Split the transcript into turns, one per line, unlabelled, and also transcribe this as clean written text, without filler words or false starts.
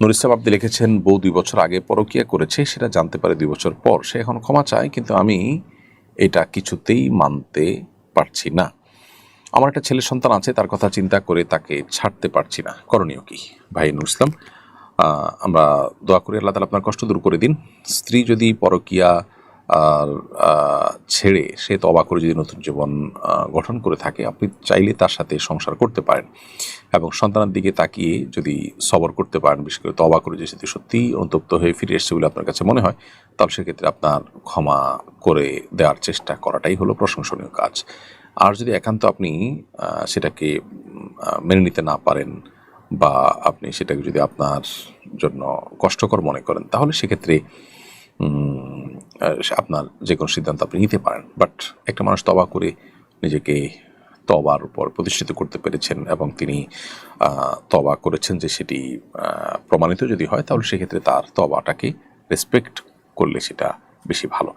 নুর ইসলাম আপনি লিখেছেন, বউ 2 বছর আগে পরকীয়া করেছে, সেটা জানতে পারে 2 বছর পর। সে এখন ক্ষমা চায়, কিন্তু আমি এটা কিছুতেই মানতে পারছি না। আমার একটা ছেলে সন্তান আছে, তার কথা চিন্তা করে তাকে ছাড়তে পারছি না। করণীয় কি? ভাই নুর ইসলাম, আমরা দোয়া করি আল্লাহ তাআলা আপনার কষ্ট দূর করে দিন। স্ত্রী যদি পরকীয়া আর ছেড়ে সে তওবা করে যদি নতুন জীবন গঠন করে থাকে, আপনি চাইলে তার সাথে সংসার করতে পারেন এবং সন্তানের দিকে তাকিয়ে যদি সবর করতে পারেন, বিশেষ করে তওবা করে যদি সত্যিই অনুতপ্ত হয়ে ফিরে এসছে বলে আপনার কাছে মনে হয়, তাহলে সেক্ষেত্রে আপনার ক্ষমা করে দেওয়ার চেষ্টা করাটাই হলো প্রশংসনীয় কাজ। আর যদি একান্ত আপনি সেটাকে মেনে নিতে না পারেন বা আপনি সেটাকে যদি আপনার জন্য কষ্টকর মনে করেন, তাহলে সেক্ষেত্রে আপনার যে কোনো সিদ্ধান্ত আপনি নিতে পারেন। বাট একটা মানুষ তওবা করে নিজেকে তওবার উপর প্রতিষ্ঠিত করতে পেরেছেন এবং তিনি তওবা করেছেন যে সেটি প্রমাণিত যদি হয়, তাহলে সেক্ষেত্রে তার তওবাটাকে রেসপেক্ট করলে সেটা বেশি ভালো।